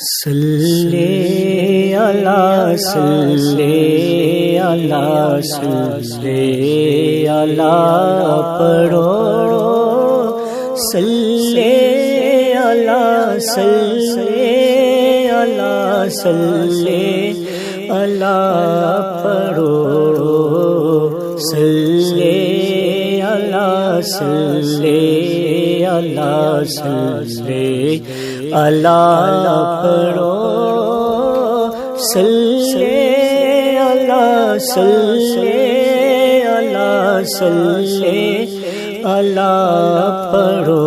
صلی اللہ صلی اللہ صلی اللہ پڑھو، صلی اللہ صلی اللہ صلی اللہ پڑھو، صلی اللہ صلی اللہ صلی اللہ پڑھو، صلی اللہ صلی اللہ صلی اللہ پڑھو،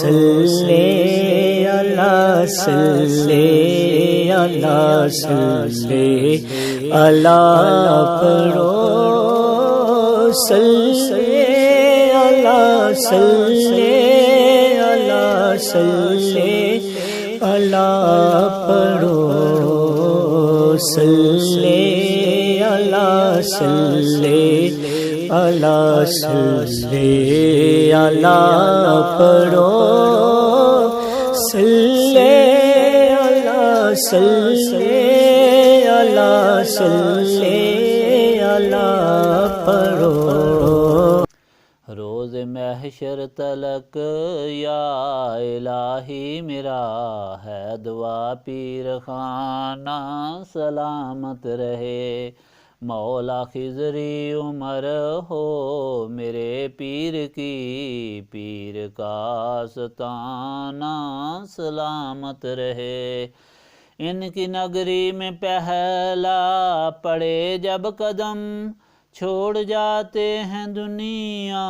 صلی اللہ صلی اللہ صلی اللہ پڑھو، صلی اللہ صلی اللہ صلی اللہ پڑھو، صلی اللہ صلی اللہ صلی اللہ پڑھو، صلی اللہ صلی اللہ صلی اللہ پڑھو۔ روز محشر تلک یا الہی میرا ہے دعا، پیر خانہ سلامت رہے، مولا خضری عمر ہو میرے پیر کی، پیر کا آستانہ سلامت رہے۔ ان کی نگری میں پہلا پڑے جب قدم، چھوڑ جاتے ہیں دنیا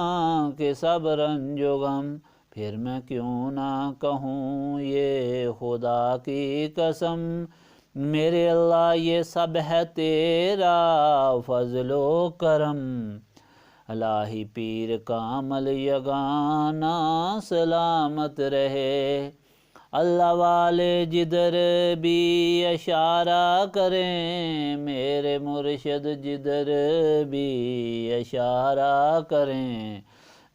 کے سب رنج و غم، پھر میں کیوں نہ کہوں یہ خدا کی قسم، میرے اللہ یہ سب ہے تیرا فضل و کرم، الہی پیر کامل یگانہ سلامت رہے۔ اللہ والے جدھر بھی اشارہ کریں، میرے مرشد جدھر بھی اشارہ کریں،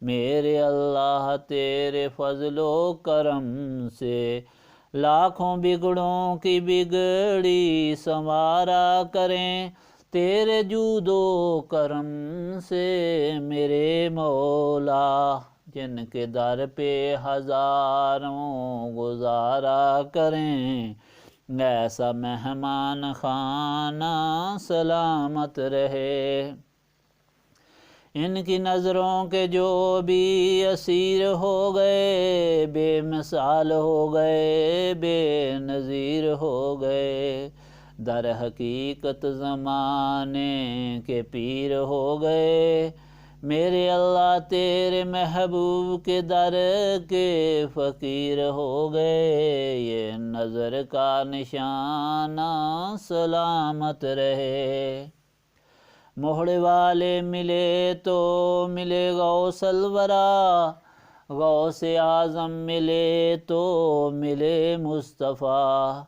میرے اللہ تیرے فضل و کرم سے لاکھوں بگڑوں کی بگڑی سنوارا کریں، تیرے جود و کرم سے میرے مولا، جن کے در پہ ہزاروں گزارا کریں، ایسا مہمان خانہ سلامت رہے۔ ان کی نظروں کے جو بھی اسیر ہو گئے، بے مثال ہو گئے، بے نظیر ہو گئے، در حقیقت زمانے کے پیر ہو گئے، میرے اللہ تیرے محبوب کے در کے فقیر ہو گئے، یہ نظر کا نشانہ سلامت رہے۔ موہڑ والے ملے تو ملے غوث الورا، غوث اعظم ملے تو ملے مصطفیٰ،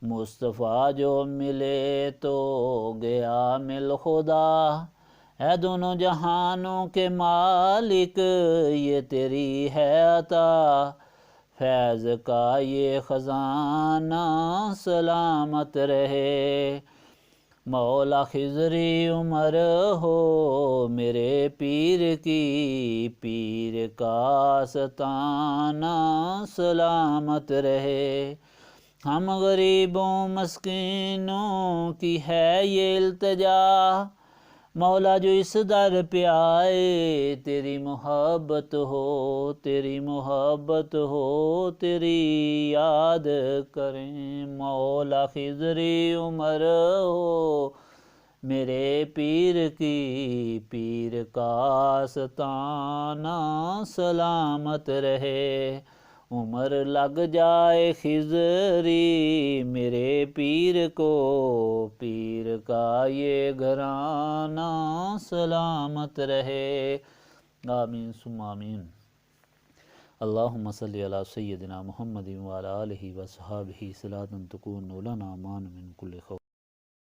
مصطفیٰ جو ملے تو گیا مل خدا، اے دونوں جہانوں کے مالک یہ تیری ہے عطا، فیض کا یہ خزانہ سلامت رہے۔ مولا خضری عمر ہو میرے پیر کی، پیر کا آستانہ سلامت رہے۔ ہم غریبوں مسکینوں کی ہے یہ التجا، مولا جو اس در پہ آئے تیری محبت ہو، تیری محبت ہو، تیری یاد کریں، مولا خضری عمر ہو میرے پیر کی، پیر کا آستانہ سلامت رہے۔ عمر لگ جائے خضری میرے پیر کو، پیر کا یہ گھرانہ سلامت رہے۔ آمین ثم آمین۔ اللہم صلی علی سیدنا محمد وعلی آلہ وصحبہ صلاۃ تکون لنا مان من کل خوف۔